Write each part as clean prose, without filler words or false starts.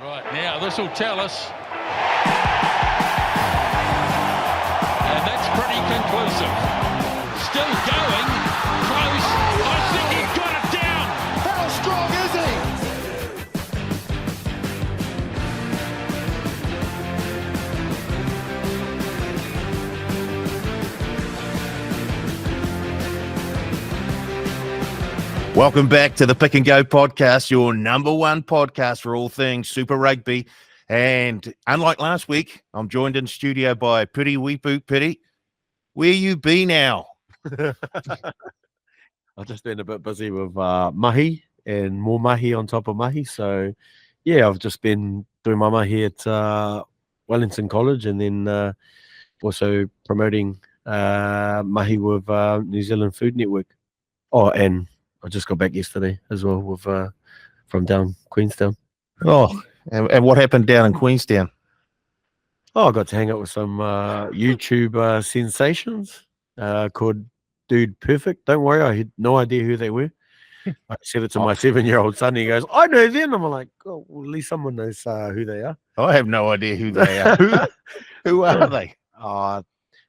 Right, now this will tell us. And that's pretty conclusive. Still going. Close. I think he's got it down. How strong is he? Welcome back to the Pick and Go podcast, your number one podcast for all things Super Rugby. And unlike last week, I'm joined in studio by Piri Weepu. Piri, where you be now? I've just been a bit busy with mahi and more mahi on top of mahi. So, yeah, I've just been doing my mahi at Wellington College and then also promoting mahi with New Zealand Food Network. Oh, and I just got back yesterday as well with from down Queenstown. Oh, and what happened down in Queenstown? Oh, I got to hang out with some YouTube sensations called Dude Perfect. Don't worry, I had no idea who they were. I said it to my 7-year-old son. He goes, I know them. I'm like, oh, well, at least someone knows who they are. I have no idea who they are. Who are they?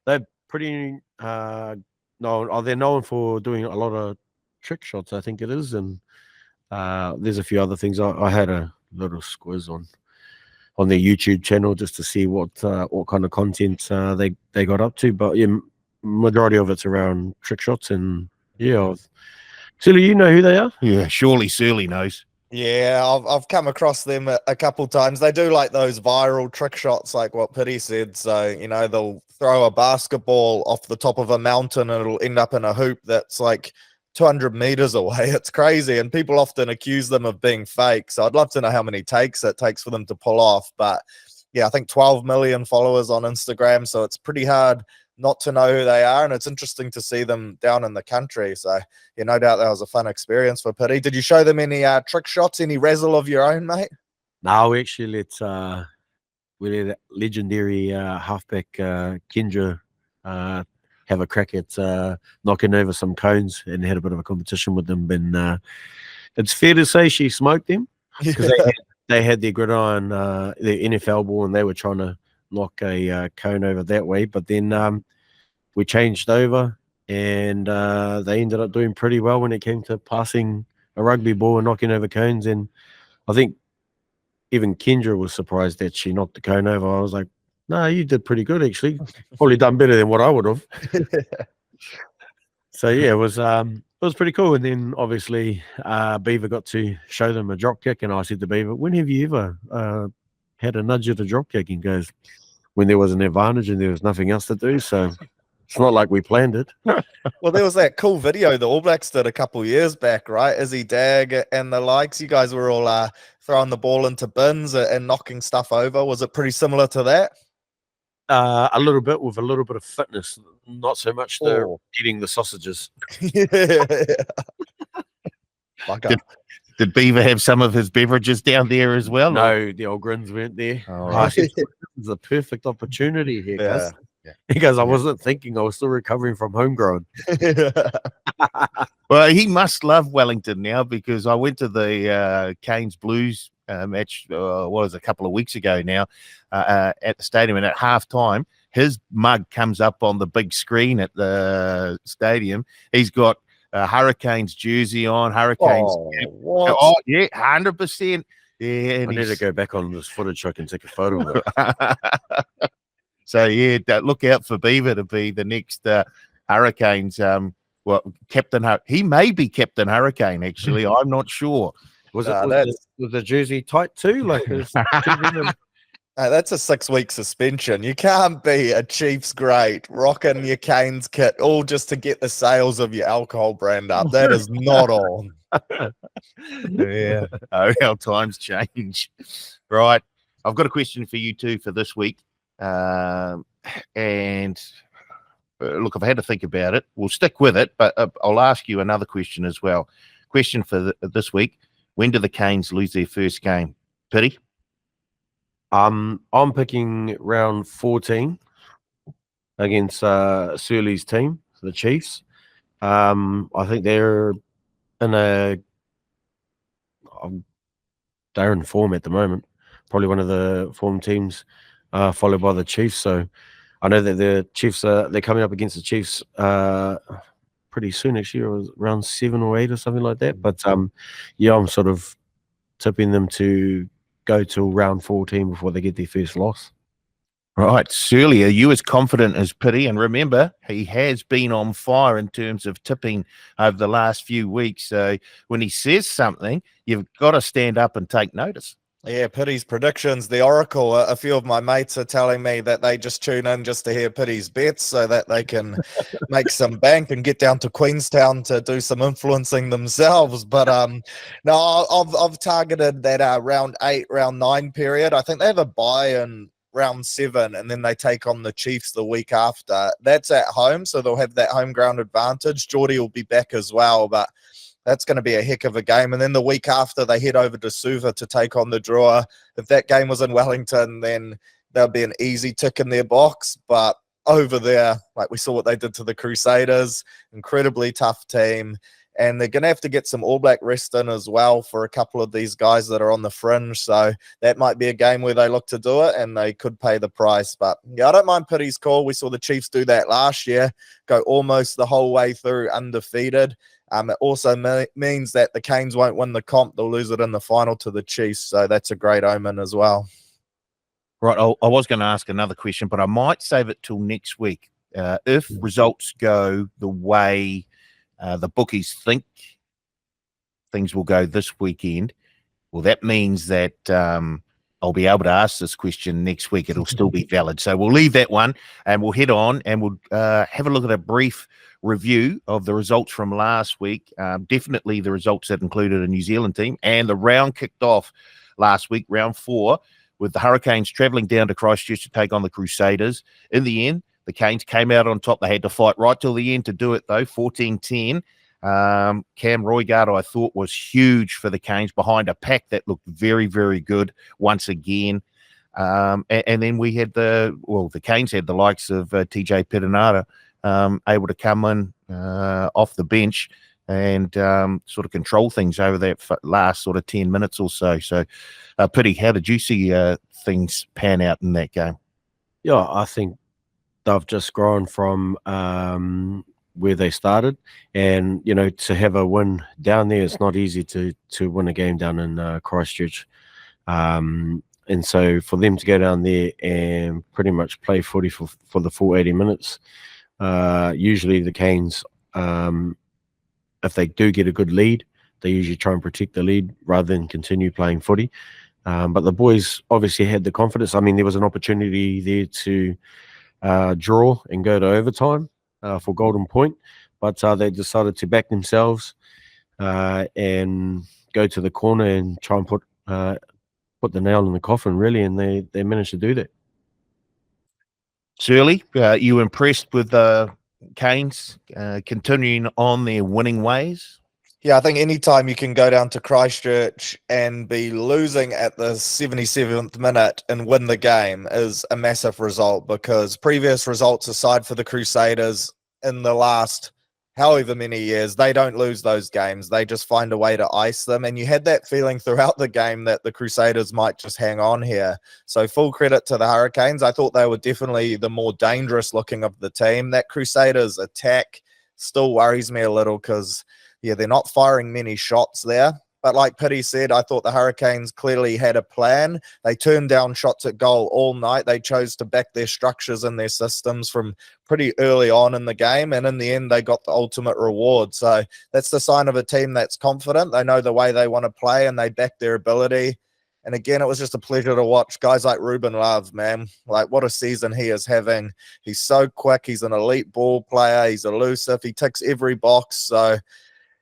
They're pretty they're known for doing a lot of trick shots, I think it is, and there's a few other things. I had a little squiz on their YouTube channel just to see what kind of content they got up to, but yeah, majority of it's around trick shots. And yeah, Silly, you know who they are? Yeah, surely Surly knows. Yeah, I've come across them a couple times. They do like those viral trick shots, like what Piri said. So, you know, they'll throw a basketball off the top of a mountain and it'll end up in a hoop that's like 200 meters away. It's crazy. And people often accuse them of being fake. So I'd love to know how many takes it takes for them to pull off. But yeah, I think 12 million followers on Instagram. So it's pretty hard not to know who they are. And it's interesting to see them down in the country. So yeah, no doubt that was a fun experience for Piri. Did you show them any trick shots, any razzle of your own, mate? No, we actually we let legendary halfback Kendra have a crack at knocking over some cones and had a bit of a competition with them. And it's fair to say she smoked them because they had their gridiron, their NFL ball, and they were trying to knock a cone over that way. But then we changed over and they ended up doing pretty well when it came to passing a rugby ball and knocking over cones. And I think even Kendra was surprised that she knocked the cone over. I was like, no, you did pretty good, actually. Probably done better than what I would have. So, yeah, it was pretty cool. And then, obviously, Beaver got to show them a drop kick. And I said to Beaver, when have you ever had a nudge at a drop kick? And he goes, when there was an advantage and there was nothing else to do. So, it's not like we planned it. Well, there was that cool video the All Blacks did a couple years back, right? Izzy Dag and the likes. You guys were all throwing the ball into bins and knocking stuff over. Was it pretty similar to that? A little bit with a little bit of fitness, not so much the eating the sausages. Did Beaver have some of his beverages down there as well? No, the old grins weren't there. Oh, I said, this is a perfect opportunity here, guys. Yeah. He goes, I wasn't thinking, I was still recovering from homegrown. Well, he must love Wellington now because I went to the Canes Blues match, a couple of weeks ago now at the stadium, and at halftime, his mug comes up on the big screen at the stadium. He's got Hurricanes jersey on, Hurricanes. What? Oh, yeah, 100%. Yeah, I need to go back on this footage so I can take a photo of it. So, yeah, look out for Beaver to be the next Hurricanes. Captain. He may be Captain Hurricane, actually. I'm not sure. Was the jersey tight too? Like, that's a 6-week suspension. You can't be a Chiefs great rocking your Canes kit all just to get the sales of your alcohol brand up. That is not on. Yeah. Oh, how times change. Right. I've got a question for you two for this week. And look, I've had to think about it. We'll stick with it, but I'll ask you another question as well. Question for this week. When do the Canes lose their first game? Piri? I'm picking round 14 against Surly's team, the Chiefs. I think they're in form at the moment. probably one of the form teams, followed by the Chiefs. So I know that the Chiefs they're coming up against the Chiefs pretty soon. Actually, it was around 7 or 8 or something like that. But yeah, I'm sort of tipping them to go till round 14 before they get their first loss. Right, Surly, are you as confident as Piri? And remember, he has been on fire in terms of tipping over the last few weeks. So when he says something, you've got to stand up and take notice. Yeah, Piri's predictions, the Oracle. A few of my mates are telling me that they just tune in just to hear Piri's bets so that they can make some bank and get down to Queenstown to do some influencing themselves. But no, I've targeted that round 8, round 9 period. I think they have a bye in round 7, and then they take on the Chiefs the week after. That's at home, so they'll have that home ground advantage. Geordie will be back as well, but that's going to be a heck of a game. And then the week after, they head over to Suva to take on the Drawer. If that game was in Wellington, then there'll be an easy tick in their box. But over there, like we saw what they did to the Crusaders, incredibly tough team. And they're going to have to get some All Black rest in as well for a couple of these guys that are on the fringe. So that might be a game where they look to do it and they could pay the price. But yeah, I don't mind Piri's call. We saw the Chiefs do that last year, go almost the whole way through undefeated. It also means that the Canes won't win the comp. They'll lose it in the final to the Chiefs. So that's a great omen as well. Right, I was going to ask another question, but I might save it till next week. If results go the way the bookies think things will go this weekend, well, that means that I'll be able to ask this question next week. It'll still be valid. So we'll leave that one and we'll head on and we'll have a look at a brief review of the results from last week. Definitely the results that included a New Zealand team, and the round kicked off last week, round 4, with the Hurricanes travelling down to Christchurch to take on the Crusaders. In the end, the Canes came out on top. They had to fight right till the end to do it, though, 14-10. Cam Roigard, I thought, was huge for the Canes behind a pack that looked very, very good once again. And then we had the Canes had the likes of TJ Perenara able to come in off the bench and sort of control things over that last sort of 10 minutes or so. So, Piri, how did you see things pan out in that game? Yeah, I think they've just grown from where they started, and you know, to have a win down there, it's not easy to win a game down in Christchurch. And so for them to go down there and pretty much play footy for the full 80 minutes, usually the Canes, if they do get a good lead, they usually try and protect the lead rather than continue playing footy. But the boys obviously had the confidence. I mean, there was an opportunity there to draw and go to overtime for Golden Point, but they decided to back themselves and go to the corner and try and put the nail in the coffin, really, and they managed to do that. Shirley, you impressed with the Canes continuing on their winning ways? Yeah, I think anytime you can go down to Christchurch and be losing at the 77th minute and win the game is a massive result, because previous results aside for the Crusaders in the last however many years, they don't lose those games. They just find a way to ice them. And you had that feeling throughout the game that the Crusaders might just hang on here. So full credit to the Hurricanes. I thought they were definitely the more dangerous looking of the team. That Crusaders attack still worries me a little because, yeah, they're not firing many shots there. But like Piri said, I thought the Hurricanes clearly had a plan. They turned down shots at goal all night. They chose to back their structures and their systems from pretty early on in the game. And in the end, they got the ultimate reward. So that's the sign of a team that's confident. They know the way they want to play and they back their ability. And again, it was just a pleasure to watch guys like Ruben Love, man. Like, what a season he is having. He's so quick. He's an elite ball player. He's elusive. He ticks every box. So,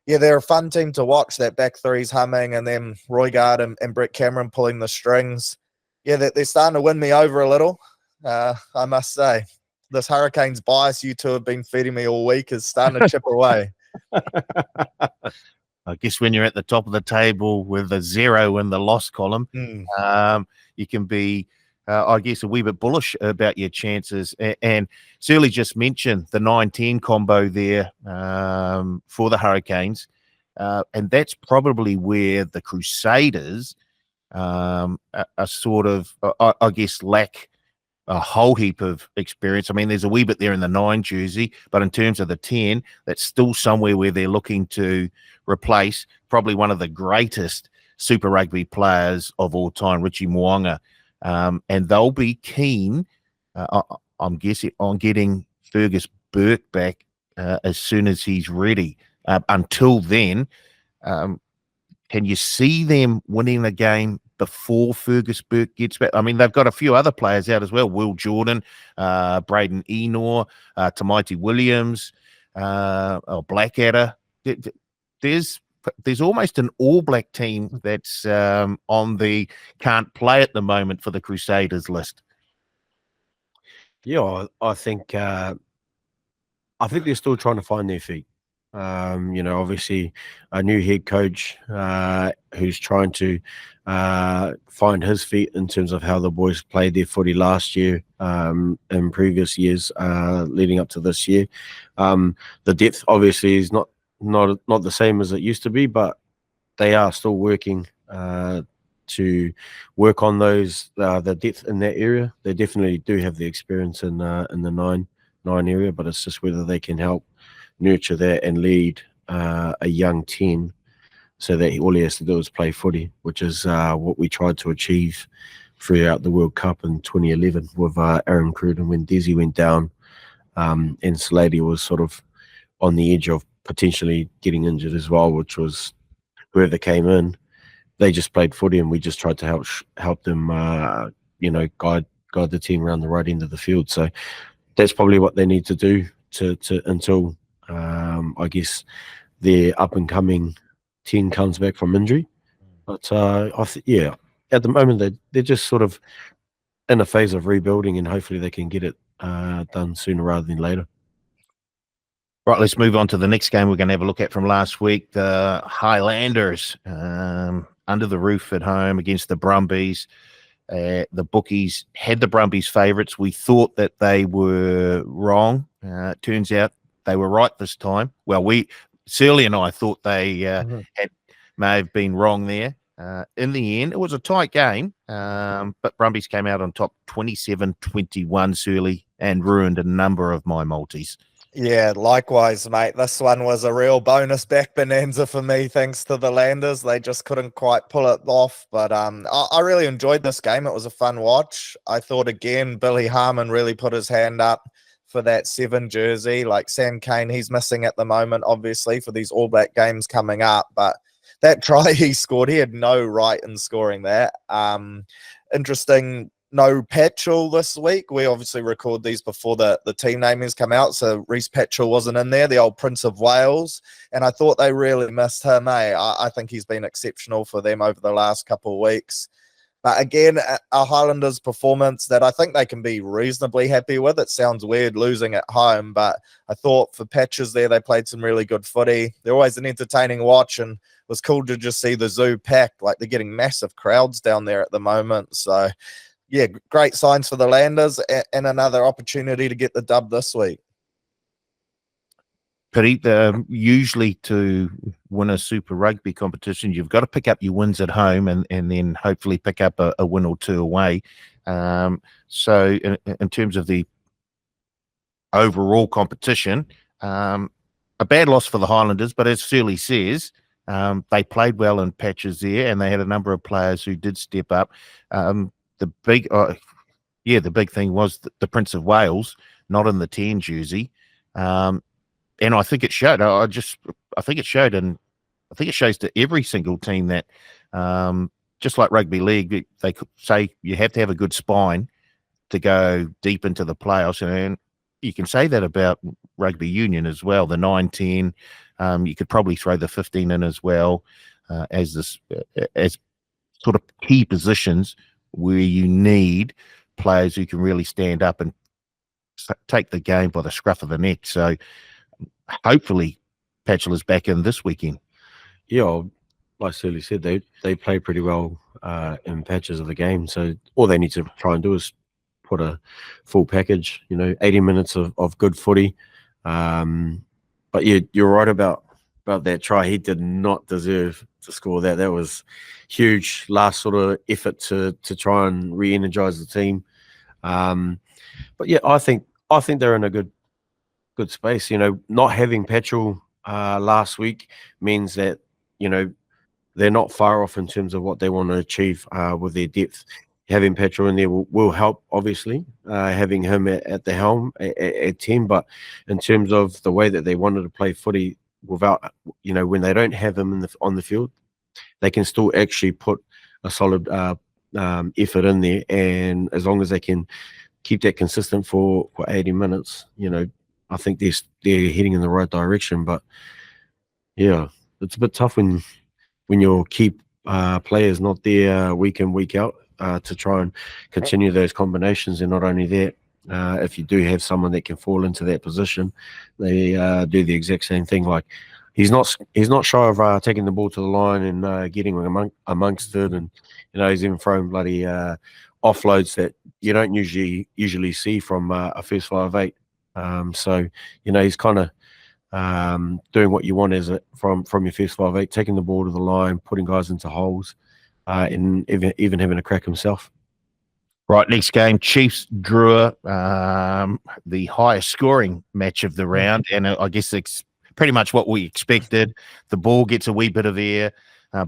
yeah, they're a fun team to watch. That back three's humming, and then Roigard and Brett Cameron pulling the strings. Yeah, they're starting to win me over a little, I must say. This Hurricanes bias you two have been feeding me all week is starting to chip away. I guess when you're at the top of the table with a 0 in the loss column, you can be, I guess, a wee bit bullish about your chances. And Surly just mentioned the 9-10 combo there for the Hurricanes. And that's probably where the Crusaders a sort of, I guess, lack a whole heap of experience. I mean, there's a wee bit there in the 9 jersey, but in terms of the 10, that's still somewhere where they're looking to replace probably one of the greatest Super Rugby players of all time, Richie Mo'unga. And they'll be keen, I'm guessing, on getting Fergus Burke back as soon as he's ready. Until then, can you see them winning the game before Fergus Burke gets back? I mean, they've got a few other players out as well. Will Jordan, Braden Enor, Tamaiti Williams, or Blackadder. There's almost an all-black team that's on the can't play at the moment for the Crusaders list. Yeah, I think they're still trying to find their feet. Obviously a new head coach who's trying to find his feet in terms of how the boys played their footy last year, in previous years leading up to this year. The depth obviously is not the same as it used to be, but they are still working to work on those the depth in that area. They definitely do have the experience in the nine area, but it's just whether they can help nurture that and lead a young team so that all he has to do is play footy, which is what we tried to achieve throughout the World Cup in 2011 with Aaron Cruden when Desi went down, and Slady was sort of on the edge of potentially getting injured as well, which was whoever came in. They just played footy and we just tried to help them guide the team around the right end of the field. So that's probably what they need to do to until I guess their up and coming 10 comes back from injury. But at the moment they're just sort of in a phase of rebuilding, and hopefully they can get it done sooner rather than later. Right, let's move on to the next game we're going to have a look at from last week. The Highlanders under the roof at home against the Brumbies. The bookies had the Brumbies favourites. We thought that they were wrong. Turns out they were right this time. Well, Surly and I thought they may have been wrong there. In the end, it was a tight game, but Brumbies came out on top 27-21, Surly, and ruined a number of my multis. Yeah, likewise, mate. This one was a real bonus back bonanza for me, thanks to the Landers. They just couldn't quite pull it off. But I really enjoyed this game. It was a fun watch. I thought, again, Billy Harmon really put his hand up for that 7 jersey. Like Sam Cane, he's missing at the moment, obviously, for these All Black games coming up. But that try he scored, he had no right in scoring that. Interesting. No Patchell this week. We obviously record these before the team namings come out, so Reece Patchell wasn't in there, the old Prince of Wales, and I thought they really missed him. I think he's been exceptional for them over the last couple of weeks. But again, a Highlanders performance that I think they can be reasonably happy with. It sounds weird losing at home, but I thought for Patches there, they played some really good footy. They're always an entertaining watch, and it was cool to just see the zoo packed. Like, they're getting massive crowds down there at the moment, so yeah, great signs for the Landers and another opportunity to get the dub this week. Piri, usually to win a Super Rugby competition, you've got to pick up your wins at home and then hopefully pick up a win or two away. So in terms of the overall competition, a bad loss for the Highlanders, but as Surly says, they played well in patches there and they had a number of players who did step up. The big thing was the Prince of Wales, not in the 10 jersey. And I think it showed. I think it showed, and I think it shows to every single team that just like rugby league, they could say you have to have a good spine to go deep into the playoffs. And you can say that about rugby union as well. The 9-10, you could probably throw the 15 in as well as sort of key positions where you need players who can really stand up and take the game by the scruff of the neck. So hopefully Patchell is back in this weekend. Yeah, like Surly said, they play pretty well in patches of the game. So all they need to try and do is put a full package, 80 minutes of good footy. But yeah, you're right about about that try. He did not deserve to score that. That was huge. Last sort of effort to try and re-energize the team. But yeah, I think they're in a good space. You know, not having Petrol last week means that, you know, they're not far off in terms of what they want to achieve with their depth. Having Petrol in there will help, obviously, having him at the helm at 10. But in terms of the way that they wanted to play footy without, you know, when they don't have him on the field, they can still actually put a solid effort in there. And as long as they can keep that consistent for 80 minutes, you know, I think they're heading in the right direction. But yeah, it's a bit tough when your key players not there week in, week out to try and continue those combinations. And not only that, if you do have someone that can fall into that position, they do the exact same thing. Like he's not shy of taking the ball to the line and getting amongst it, and you know, he's even throwing bloody offloads that you don't usually see from a first 5'8". So you know, he's kind of doing what you want from your first 5'8", taking the ball to the line, putting guys into holes, and even having a crack himself. Right, next game, Chiefs Drua, the highest scoring match of the round, and I guess it's pretty much what we expected. The ball gets a wee bit of air.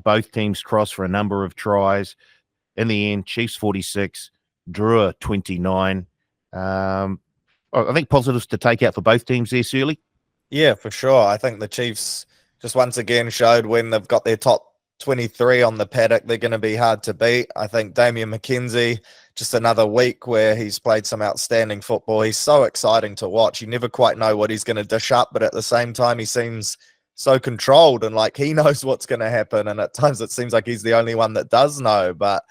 Both teams cross for a number of tries. In the end, Chiefs 46, Drua 29. I think positives to take out for both teams there, Surly. Yeah, for sure. I think the Chiefs just once again showed when they've got their top 23 on the paddock, they're going to be hard to beat. I think Damian McKenzie, just another week where he's played some outstanding football. He's so exciting to watch. You never quite know what he's going to dish up, but at the same time, he seems so controlled and like he knows what's going to happen. And at times it seems like he's the only one that does know, but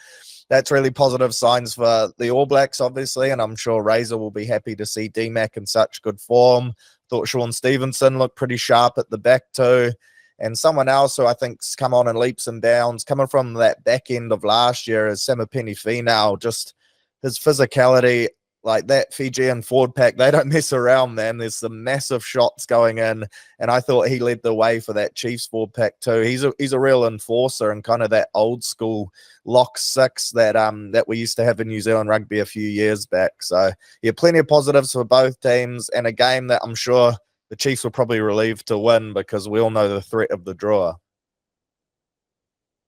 that's really positive signs for the All Blacks, obviously. And I'm sure Razor will be happy to see D-Mac in such good form. Thought Sean Stevenson looked pretty sharp at the back too. And someone else who I think's come on in leaps and bounds, coming from that back end of last year, is Samipeni Finau. Just his physicality, like that Fijian forward pack, they don't mess around, man. There's some massive shots going in, and I thought he led the way for that Chiefs forward pack too. He's a real enforcer and kind of that old school lock six that we used to have in New Zealand rugby a few years back. So yeah, plenty of positives for both teams, and a game that I'm sure the Chiefs were probably relieved to win because we all know the threat of the draw.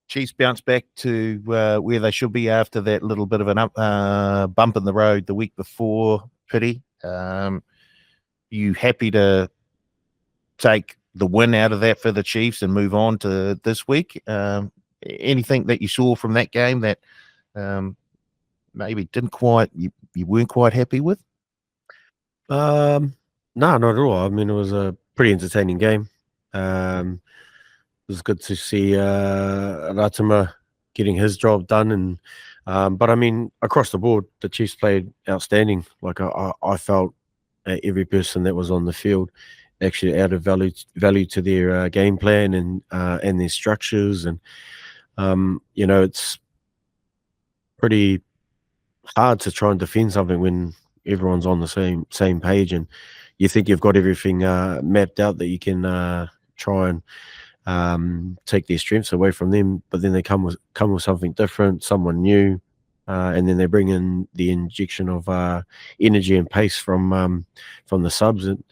Chiefs bounce back to where they should be after that little bit of an bump in the road the week before, Piri. You happy to take the win out of that for the Chiefs and move on to this week? Anything that you saw from that game that maybe you weren't quite happy with? No, not at all. I mean, it was a pretty entertaining game. It was good to see Ratima getting his job done, and but I mean, across the board, the Chiefs played outstanding. Like I felt every person that was on the field actually added value to their game plan and their structures, and you know, it's pretty hard to try and defend something when everyone's on the same page, and you think you've got everything mapped out that you can try and take their strengths away from them, but then they come with something different, someone new, and then they bring in the injection of energy and pace from the subs. And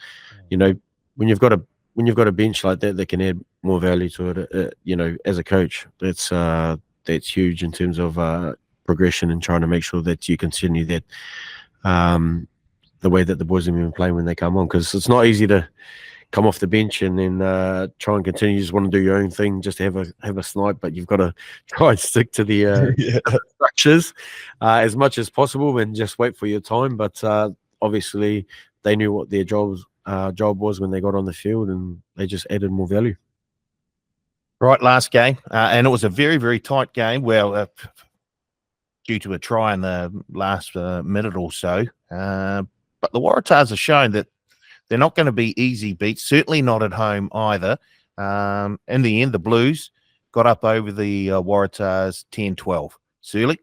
you know, when you've got a bench like that can add more value to it, you know, as a coach, that's huge in terms of progression and trying to make sure that you continue that the way that the boys have been playing when they come on, because it's not easy to come off the bench and then try and continue. You just want to do your own thing, just to have a snipe, but you've got to try and stick to the structures as much as possible and just wait for your time. But obviously they knew what their job was when they got on the field, and they just added more value. Right, last game, and it was a very, very tight game. Well, due to a try in the last minute or so, but the Waratahs have shown that they're not going to be easy beats, certainly not at home either. In the end, the Blues got up over the Waratahs 10-12. Surly?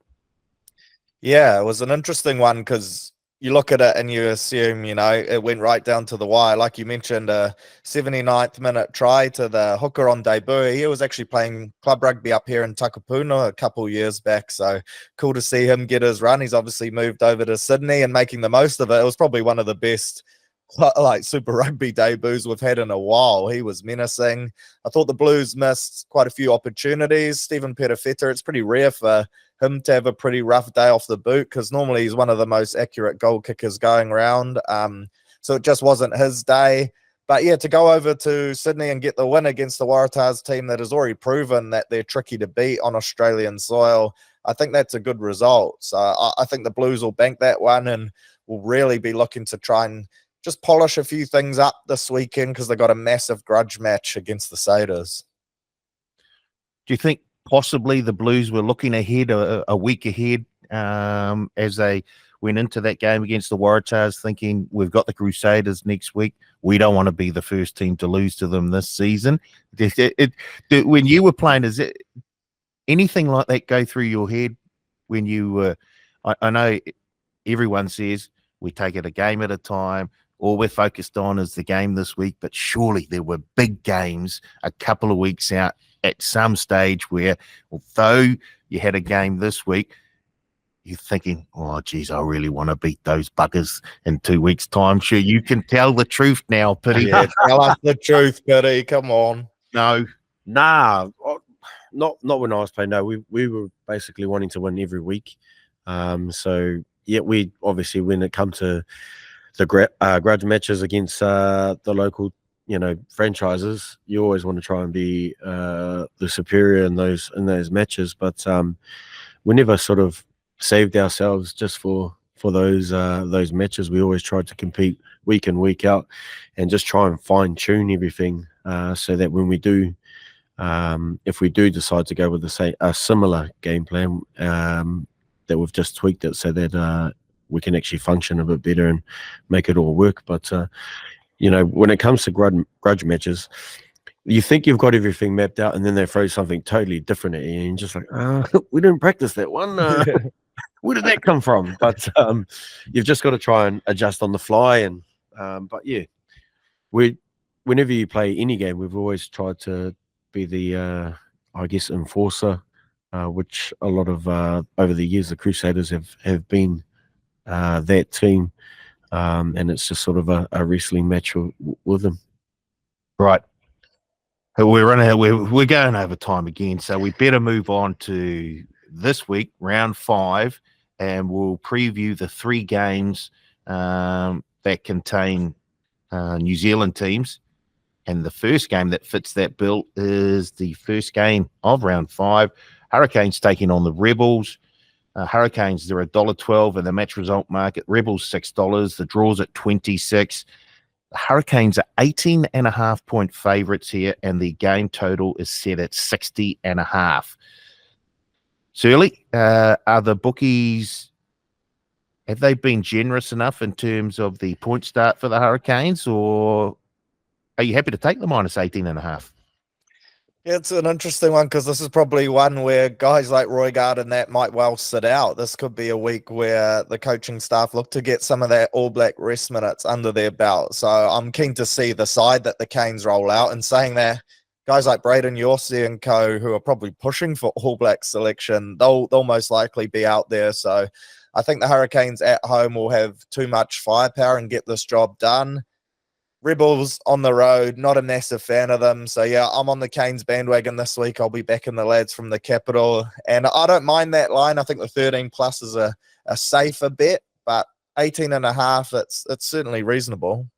Yeah, it was an interesting one because you look at it and you assume, it went right down to the wire. Like you mentioned, a 79th minute try to the hooker on debut. He was actually playing club rugby up here in Takapuna a couple years back. So cool to see him get his run. He's obviously moved over to Sydney and making the most of it. It was probably one of the best like Super Rugby debuts we've had in a while. He was menacing. I thought the Blues missed quite a few opportunities. Stephen Perifeta, it's pretty rare for him to have a pretty rough day off the boot because normally he's one of the most accurate goal kickers going around. So it just wasn't his day. But yeah, to go over to Sydney and get the win against the Waratahs team that has already proven that they're tricky to beat on Australian soil, I think that's a good result. So I think the Blues will bank that one and will really be looking to try and just polish a few things up this weekend because they've got a massive grudge match against the Crusaders. Do you think possibly the Blues were looking ahead, a week ahead, as they went into that game against the Waratahs, thinking we've got the Crusaders next week. We don't want to be the first team to lose to them this season. When you were playing, is it anything like that go through your head when you were? I know everyone says we take it a game at a time. All we're focused on is the game this week, but surely there were big games a couple of weeks out at some stage where, although you had a game this week, you're thinking, oh, geez, I really want to beat those buggers in 2 weeks' time. Sure, you can tell the truth now, Piri. Yeah, tell us the truth, Piri. Come on. No. Nah, not when I was playing. No, we were basically wanting to win every week. So, yeah, we obviously, when it comes to the grudge matches against the local, franchises, you always want to try and be the superior in those matches. But we never sort of saved ourselves just for those matches. We always tried to compete week in, week out, and just try and fine tune everything so that when we do, if we do decide to go with a similar game plan, that we've just tweaked it so that we can actually function a bit better and make it all work. But when it comes to grudge matches, you think you've got everything mapped out, and then they throw something totally different at you, and you're just like, we didn't practice that one. Where did that come from? But you've just got to try and adjust on the fly. And but yeah, whenever you play any game, we've always tried to be the enforcer, which a lot of over the years the Crusaders have been that team, and it's just sort of a wrestling match with them. Right. We're going over time again, so we better move on to this week, round 5, and we'll preview the 3 games that contain New Zealand teams. And the first game that fits that bill is the first game of round 5. Hurricanes taking on the Rebels. Hurricanes, they're $1.12 in the match result market. Rebels, $6. The draw's at 26. The Hurricanes are 18.5-point favourites here, and the game total is set at 60.5. Surly, are the bookies, have they been generous enough in terms of the point start for the Hurricanes, or are you happy to take the minus 18.5? Yeah, it's an interesting one because this is probably one where guys like Roygaard and that might well sit out. This could be a week where the coaching staff look to get some of that All Black rest minutes under their belt. So I'm keen to see the side that the Canes roll out, and saying that guys like Braden Yorsey and co, who are probably pushing for All Black selection, they'll most likely be out there. So I think the Hurricanes at home will have too much firepower and get this job done. Rebels on the road, not a massive fan of them. So, yeah, I'm on the Canes bandwagon this week. I'll be backing the lads from the capital. And I don't mind that line. I think the 13 plus is a safer bet, but 18.5, it's certainly reasonable.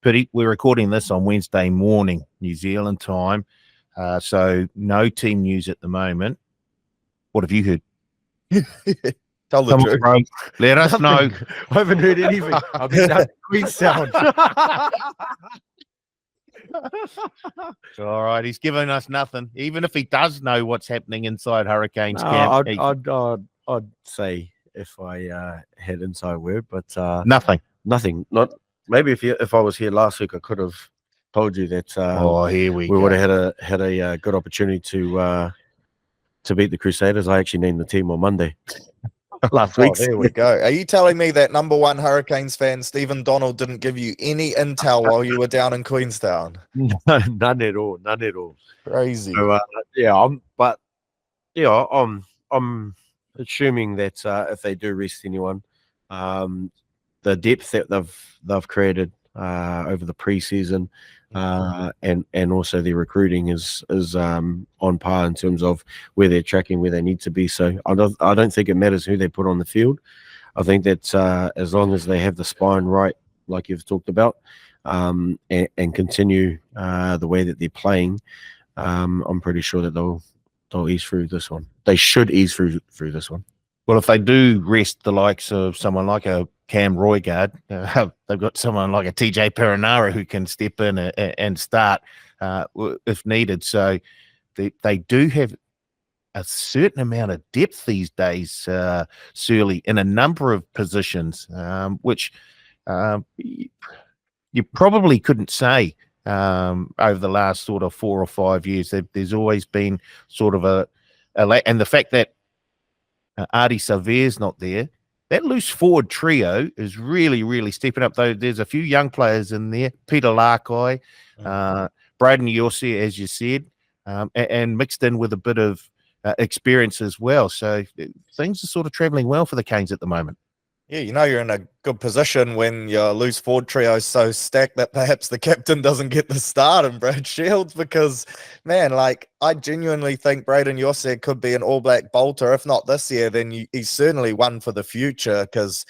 Piri, we're recording this on Wednesday morning, New Zealand time. So no team news at the moment. What have you heard? Tell the truth. Bro, let us know. I haven't heard anything. I've been down Queenstown. All right, he's giving us nothing. Even if he does know what's happening inside Hurricanes camp. I'd say if I had inside word, but nothing. Not maybe if I was here last week, I could have told you that. Here we would have had a good opportunity to beat the Crusaders. I actually named the team on Monday. last Oh, week. there we go. Are you telling me that number one Hurricanes fan, Stephen Donald, didn't give you any intel while you were down in Queenstown? No, none at all. None at all. Crazy. So, I'm assuming that if they do rest anyone, the depth that they've created over the preseason, and also their recruiting is on par in terms of where they're tracking, where they need to be. So I don't think it matters who they put on the field. I think that as long as they have the spine right, like you've talked about, and continue the way that they're playing, I'm pretty sure that they'll ease through this one. They should ease through this one. Well, if they do rest the likes of someone like a Cam Roygard, they've got someone like a TJ Perinara who can step in and start if needed. So they do have a certain amount of depth these days, Surly, in a number of positions, which you probably couldn't say over the last sort of 4 or 5 years. There's always been sort of a and the fact that Artie Savere's not there, that loose forward trio is really, really stepping up. Though there's a few young players in there, Peter Larkai, Braden Yossi, as you said, and mixed in with a bit of experience as well. So things are sort of travelling well for the Canes at the moment. Yeah, you're in a good position when your loose forward trio is so stacked that perhaps the captain doesn't get the start in Brad Shields, because, man, like, I genuinely think Braden Yossi could be an All Black bolter. If not this year, then he's certainly one for the future, because,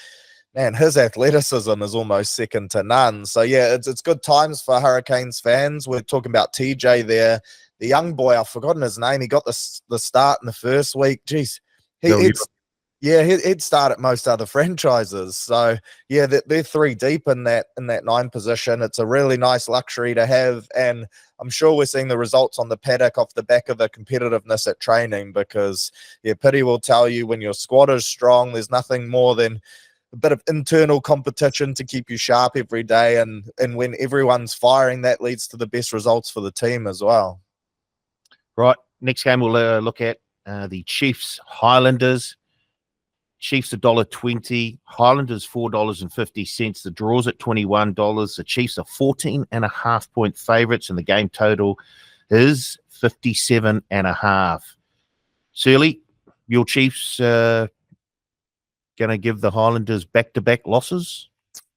man, his athleticism is almost second to none. So, yeah, it's good times for Hurricanes fans. We're talking about TJ there. The young boy, I've forgotten his name. He got the start in the first week. Jeez. He'd start at most other franchises. So yeah, they're 3 deep in that 9 position. It's a really nice luxury to have, and I'm sure we're seeing the results on the paddock off the back of the competitiveness at training. Because Piri will tell you, when your squad is strong, there's nothing more than a bit of internal competition to keep you sharp every day, and when everyone's firing, that leads to the best results for the team as well. Right, next game we'll look at the Chiefs Highlanders. Chiefs $1.20, Highlanders $4.50. The draw's at $21. The Chiefs are 14.5-point favourites, and the game total is 57.5. Surly, your Chiefs going to give the Highlanders back-to-back losses?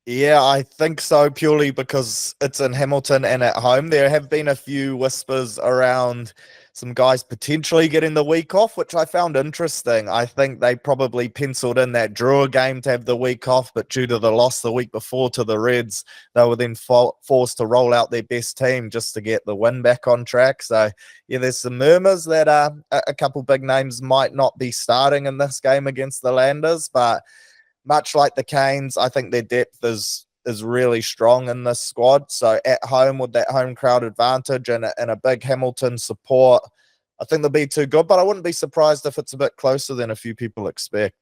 Yeah, I think so, purely because it's in Hamilton and at home. There have been a few whispers around some guys potentially getting the week off, which I found interesting. I think they probably penciled in that Drua game to have the week off, but due to the loss the week before to the Reds, they were then forced to roll out their best team just to get the win back on track. So, yeah, there's some murmurs that a couple big names might not be starting in this game against the Landers, but much like the Canes, I think their depth is really strong in this squad. So at home, with that home crowd advantage and a big Hamilton support, I think they'll be too good, but I wouldn't be surprised if it's a bit closer than a few people expect.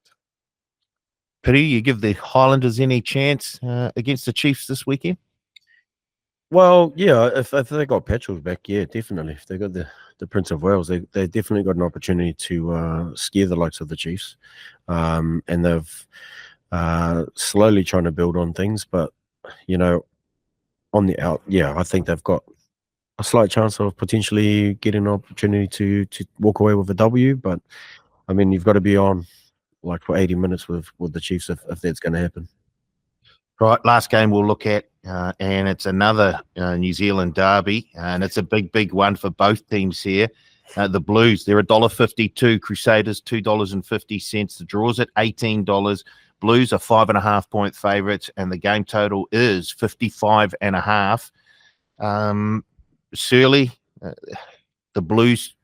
Piri, you give the Highlanders any chance against the Chiefs this weekend? Well, yeah, if they got Petrels back, yeah, definitely. If they got the Prince of Wales, they definitely got an opportunity to scare the likes of the Chiefs. And they've slowly trying to build on things, but on the out, yeah, I think they've got a slight chance of potentially getting an opportunity to walk away with a W. But I mean, you've got to be on like for 80 minutes with the Chiefs if that's going to happen. Right, last game we'll look at, and it's another New Zealand derby, and it's a big one for both teams here. The Blues, they're $1.52, Crusaders $2.50. The draw's at $18. Blues are 5.5-point favourites, and the game total is 55.5. Surely, the Blues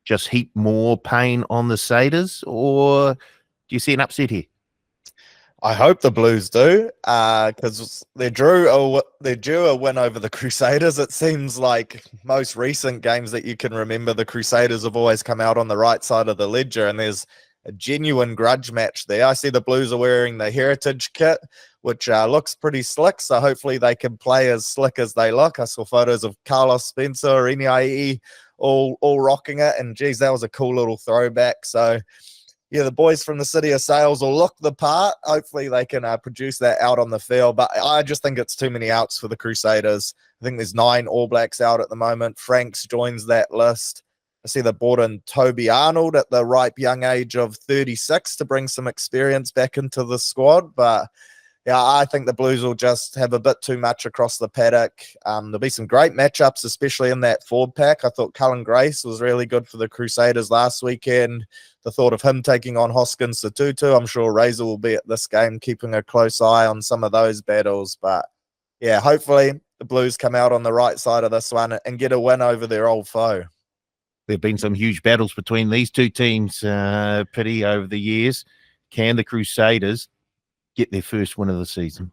just heap more pain on the Crusaders, or do you see an upset here? I hope the Blues do, because they're due a win over the Crusaders. It seems like most recent games that you can remember, the Crusaders have always come out on the right side of the ledger, and there's a genuine grudge match there. I see the Blues are wearing the Heritage kit, which looks pretty slick, so hopefully they can play as slick as they look. I saw photos of Carlos Spencer, Inia'i, all rocking it, and geez, that was a cool little throwback. So yeah, the boys from the City of Sales will look the part. Hopefully they can produce that out on the field. But I just think it's too many outs for the Crusaders. I think there's 9 All Blacks out at the moment. Franks joins that list. I see they brought in Toby Arnold at the ripe young age of 36 to bring some experience back into the squad. But yeah, I think the Blues will just have a bit too much across the paddock. There'll be some great matchups, especially in that forward pack. I thought Cullen Grace was really good for the Crusaders last weekend. The thought of him taking on Hoskins Satutu, I'm sure Razor will be at this game, keeping a close eye on some of those battles. But yeah, hopefully the Blues come out on the right side of this one and get a win over their old foe. There have been some huge battles between these two teams, Pity, over the years. Can the Crusaders get their first win of the season?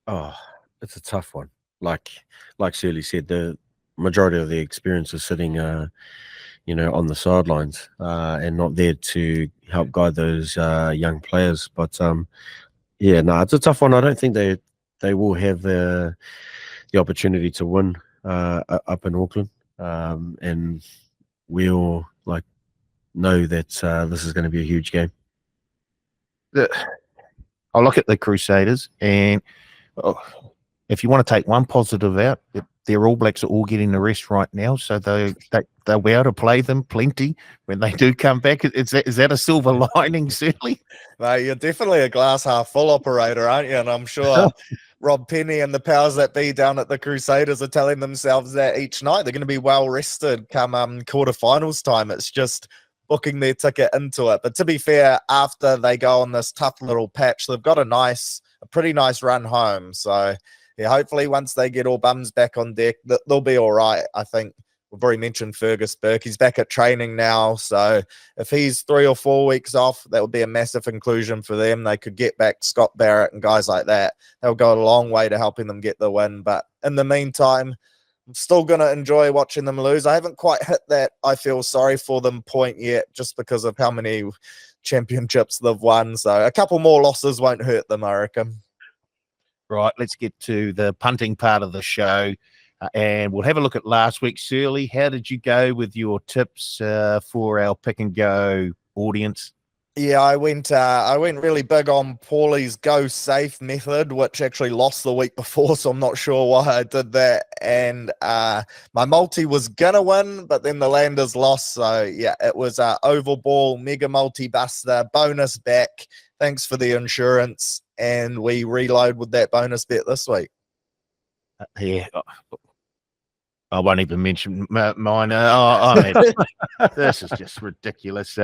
Oh, it's a tough one. Like Shirley said, the majority of the experience is sitting, on the sidelines and not there to help guide those young players. But it's a tough one. I don't think they will have the opportunity to win up in Auckland, and we'll know that this is going to be a huge game. I look at the Crusaders, and if you want to take one positive out, their All Blacks are all getting the rest right now, so they'll be able to play them plenty when they do come back. Is that a silver lining, certainly? Mate, you're definitely a glass half full operator, aren't you? And I'm sure Rob Penny and the powers that be down at the Crusaders are telling themselves that each night they're going to be well rested come quarterfinals time. It's just booking their ticket into it. But to be fair, after they go on this tough little patch, they've got a pretty nice run home. So yeah, hopefully once they get all bums back on deck, they'll be all right. I think we've already mentioned Fergus Burke. He's back at training now. So if he's 3 or 4 weeks off, that would be a massive inclusion for them. They could get back Scott Barrett and guys like that. They'll go a long way to helping them get the win. But in the meantime, I'm still going to enjoy watching them lose. I haven't quite hit that I feel sorry for them point yet, just because of how many championships they've won. So a couple more losses won't hurt them, I reckon. Right, let's get to the punting part of the show, and we'll have a look at last week. Shirley, how did you go with your tips for our pick and go audience? Yeah, I went really big on Paulie's go safe method, which actually lost the week before, so I'm not sure why I did that. And my multi was gonna win, but then the Landers lost. So yeah, it was oval ball, mega multi buster, bonus back. Thanks for the insurance, and we reload with that bonus bet this week. Yeah, I won't even mention mine. This is just ridiculous.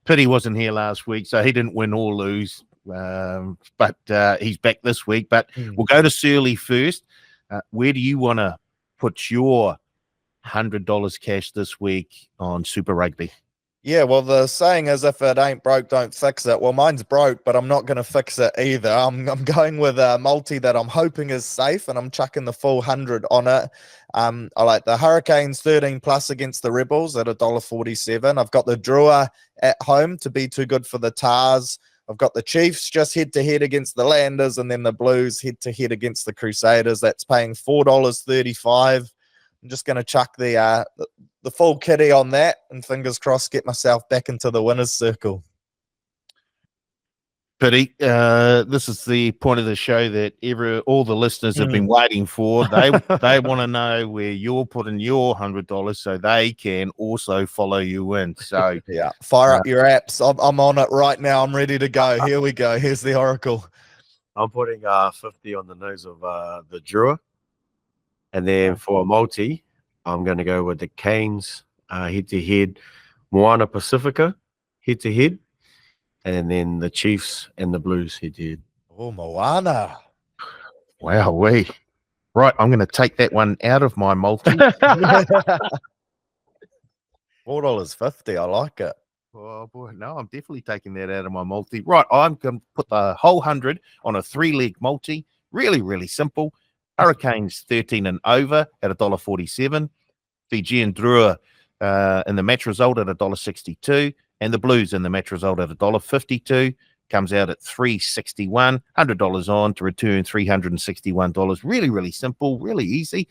Pity wasn't here last week, so he didn't win or lose. But he's back this week. But we'll go to Shirley first. Where do you want to put your $100 cash this week on Super Rugby? Yeah, well, the saying is, if it ain't broke, don't fix it. Well, mine's broke, but I'm not going to fix it either. I'm going with a multi that I'm hoping is safe, and I'm chucking the full 100 on it. I like the Hurricanes 13 plus against the Rebels at $1.47. I've got the Drua at home to be too good for the Tars. I've got the Chiefs just head-to-head against the Landers, and then the Blues head-to-head against the Crusaders. That's paying $4.35. I'm just going to chuck the full kitty on that, and fingers crossed get myself back into the winner's circle. Pity, this is the point of the show that all the listeners have been waiting for. They want to know where you're putting your $100 so they can also follow you in. So yeah, fire up your apps. I'm on it right now. I'm ready to go. Here we go. Here's the Oracle. I'm putting 50 on the nose of the Drua. And then for a multi, I'm going to go with the Canes head-to-head, Moana Pacifica head-to-head, and then the Chiefs and the Blues head-to-head. Oh, Moana. Wow, right, I'm going to take that one out of my multi. $4.50. I like it. Oh, boy, no, I'm definitely taking that out of my multi. Right, I'm going to put the whole 100 on a 3-leg multi. Really, really simple. Hurricanes 13 and over at $1.47. Fijian Drua in the match result at $1.62. And the Blues in the match result at $1.52. Comes out at $3.61. $100 on to return $361. Really, really simple, really easy.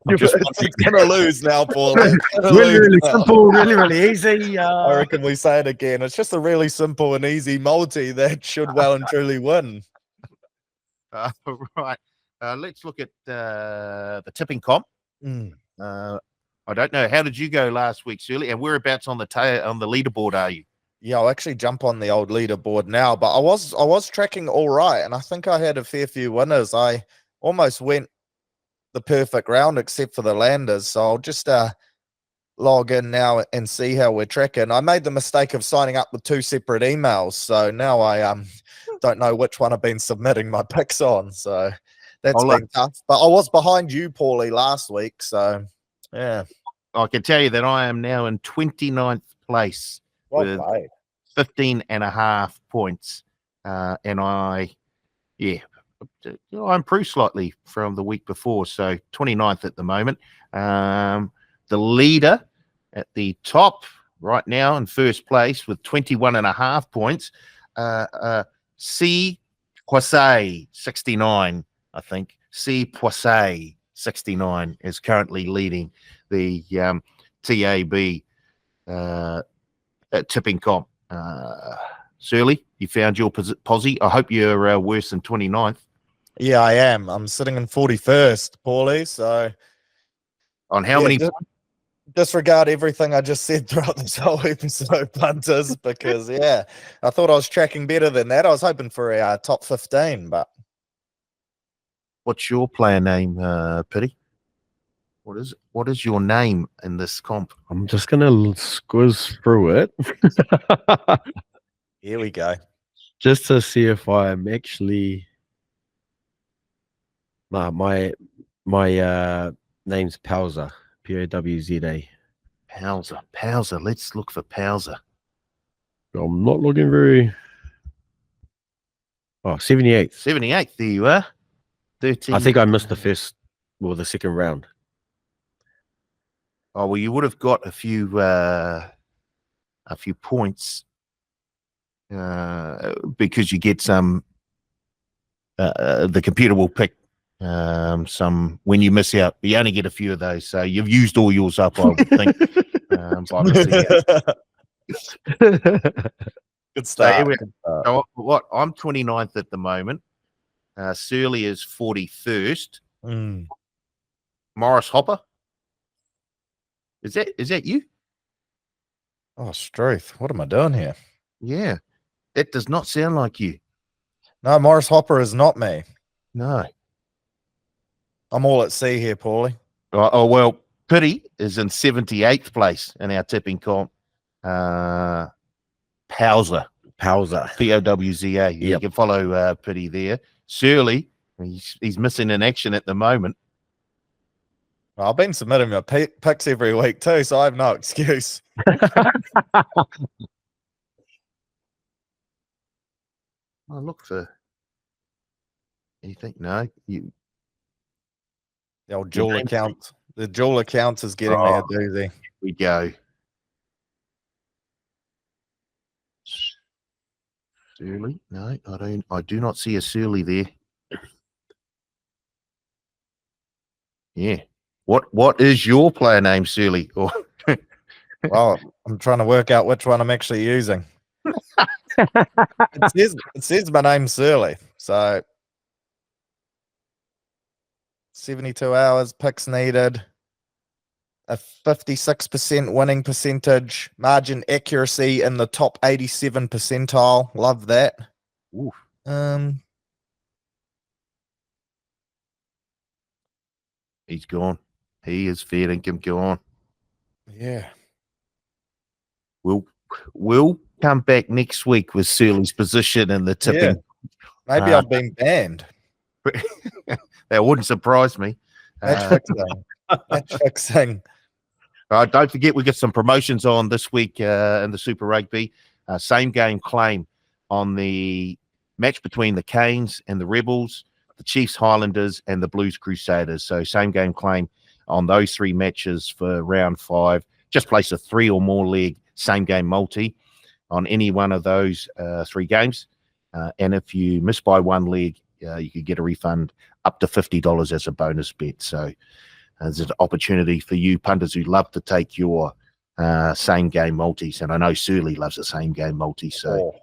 It's gonna lose now, Paul. It's gonna Really, lose really now. simple, really, really easy. I reckon we say it again. It's just a really simple and easy multi that should well and truly win. Right. Let's look at the tipping comp. I don't know. How did you go last week, Shirley? And whereabouts on the leaderboard are you? Yeah, I'll actually jump on the old leaderboard now, but I was tracking all right, and I think I had a fair few winners. I almost went the perfect round except for the landers, so I'll just log in now and see how we're tracking. I made the mistake of signing up with 2 separate emails, so now I don't know which one I've been submitting my picks on, so that's been tough. But I was behind you, Paulie, last week, so yeah. I can tell you that I am now in 29th place with 15.5 points. And I improved slightly from the week before. So 29th at the moment. The leader at the top right now in first place with 21.5 points. C. Poissy, 69, I think. C. Poissy, 69 is currently leading the TAB tipping comp. Surly, you found your posse. I hope you're worse than 29th. Yeah, I am. I'm sitting in 41st, Paulie. So on how many? Disregard everything I just said throughout this whole episode, punters, because I thought I was tracking better than that. I was hoping for a top 15, but what's your player name, Piri? What is your name in this comp? I'm just gonna squiz through it. Here we go. Just to see if I'm actually my name's Pauza. P-A-W-Z-A. Pauza. Let's look for Pauza. I'm not looking very. 78th. 78th. There you are. 13. I think I missed the second round. Oh well, you would have got a few points because you get some. The computer will pick some when you miss out. You only get a few of those, so you've used all yours up, I would think. By missing out. Good start. So what? I'm 29th at the moment. Surly is 41st. Morris Hopper. Is that you? Oh, Struth. What am I doing here? Yeah. That does not sound like you. No, Morris Hopper is not me. No. I'm all at sea here, Paulie. Oh well, Piri is in 78th place in our tipping comp. Pauza. P-O-W-Z-A. You can follow Piri there. Surly, he's missing in action at the moment. I've been submitting my picks every week too, so I have no excuse. I look for anything. No, the old dual account. The dual account is getting me a doozy. Here we go. Surly? No, I do not see a Surly there. Yeah. What is your player name, Surly? Well, I'm trying to work out which one I'm actually using. It says my name's Surly. So 72 hours, picks needed, a 56% winning percentage, margin accuracy in the top 87 percentile. Love that. Oof. He's gone. He is fair income gone. Yeah. We'll come back next week with Surly's position in the tipping. Yeah. Maybe I've been banned. That wouldn't surprise me. Match fixing. Don't forget, we got some promotions on this week in the Super Rugby. Same game claim on the match between the Canes and the Rebels, the Chiefs Highlanders, and the Blues Crusaders. So same game claim on those 3 matches for round 5. Just place a 3 or more leg same game multi on any one of those 3 games. And if you miss by 1 leg, you could get a refund up to $50 as a bonus bet. So There's an opportunity for you punters who love to take your same game multis, and I know Surly loves the same game multi, so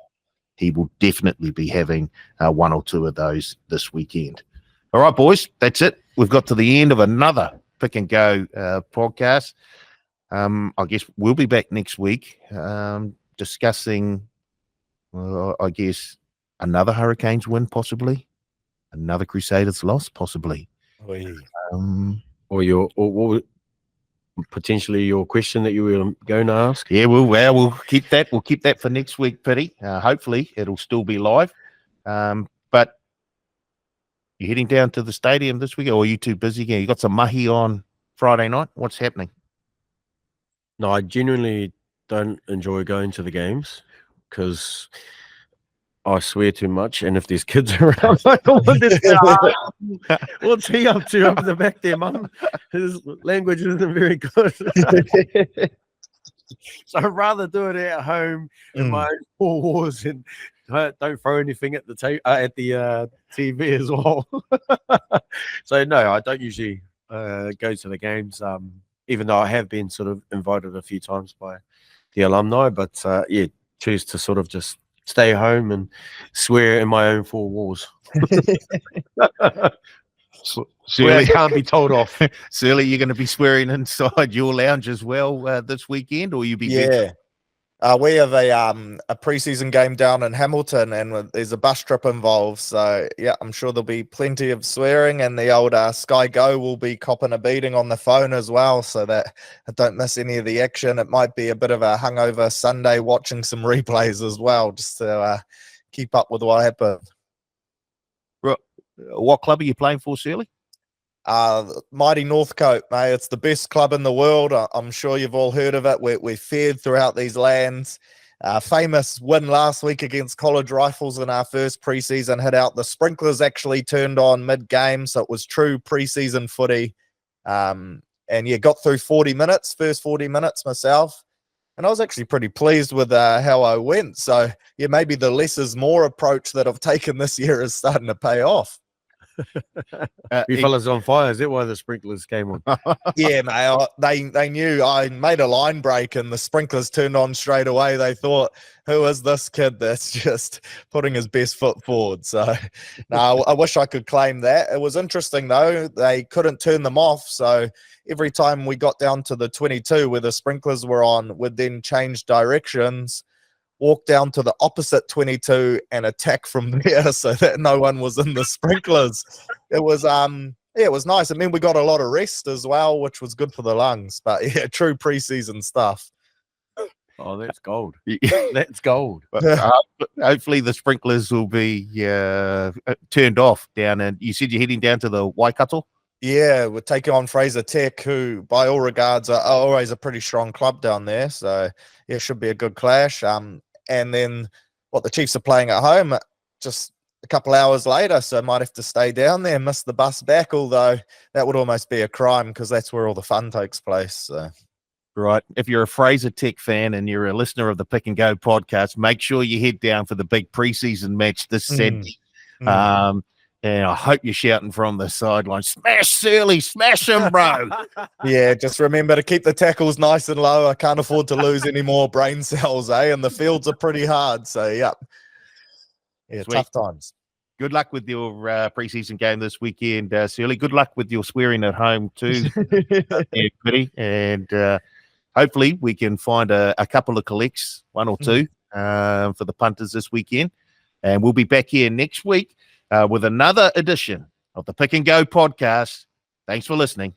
he will definitely be having one or two of those this weekend. All right, boys, that's it. We've got to the end of another Pick and Go podcast. I guess we'll be back next week discussing, I guess, another Hurricanes win, possibly, another Crusaders loss, possibly. Or potentially your question that you were going to ask. Yeah, we'll keep that. We'll keep that for next week, Piri. Hopefully, it'll still be live. But you heading down to the stadium this week, or are you too busy again? You got some mahi on Friday night? What's happening? No, I genuinely don't enjoy going to the games because I swear too much, and if there's kids around, I don't want this guy. What's he up to up the back there, Mum? His language isn't very good. So I'd rather do it at home in my own four walls and don't throw anything at the TV as well. So no, I don't usually go to the games, even though I have been sort of invited a few times by the alumni. But choose to sort of just stay home and swear in my own four walls. Surely can't be told off. Surely you're going to be swearing inside your lounge as well this weekend, or you be we have a preseason game down in Hamilton, and there's a bus trip involved. So yeah, I'm sure there'll be plenty of swearing, and the old Sky Go will be copping a beating on the phone as well, so that I don't miss any of the action. It might be a bit of a hungover Sunday watching some replays as well, just to keep up with what happened. What club are you playing for, Surly? Mighty Northcote, mate. It's the best club in the world. I'm sure you've all heard of it. We're feared throughout these lands. Famous win last week against College Rifles in our first preseason hit out. The sprinklers actually turned on mid-game, so it was true preseason footy. And got through 40 minutes, first 40 minutes myself. And I was actually pretty pleased with how I went. So, maybe the less is more approach that I've taken this year is starting to pay off. You fellas on fire. Is that why the sprinklers came on? Yeah, mate. They knew I made a line break and the sprinklers turned on straight away. They thought, who is this kid that's just putting his best foot forward? So, no, I wish I could claim that. It was interesting, though. They couldn't turn them off. So every time we got down to the 22 where the sprinklers were on, we'd then change directions, walk down to the opposite 22 and attack from there so that no one was in the sprinklers. It was it was nice. I mean, we got a lot of rest as well, which was good for the lungs. But yeah, true preseason stuff. Oh, that's gold. That's gold. But, hopefully the sprinklers will be turned off down. And you said you're heading down to the Waikato? Yeah, we're taking on Fraser Tech, who by all regards are always a pretty strong club down there. So yeah, it should be a good clash. And then the Chiefs are playing at home just a couple hours later, so I might have to stay down there and miss the bus back, although that would almost be a crime because that's where all the fun takes place. So. Right. If you're a Fraser Tech fan and you're a listener of the Pick and Go podcast, make sure you head down for the big preseason match this Saturday. And I hope you're shouting from the sideline, smash Surly, smash him, bro. Yeah, just remember to keep the tackles nice and low. I can't afford to lose any more brain cells, and the fields are pretty hard. So, yeah, Sweet. Tough times. Good luck with your preseason game this weekend, Surly. Good luck with your swearing at home too, Piri. And hopefully we can find a couple of collects, one or two, for the punters this weekend. And we'll be back here next week with another edition of the Pick and Go podcast. Thanks for listening.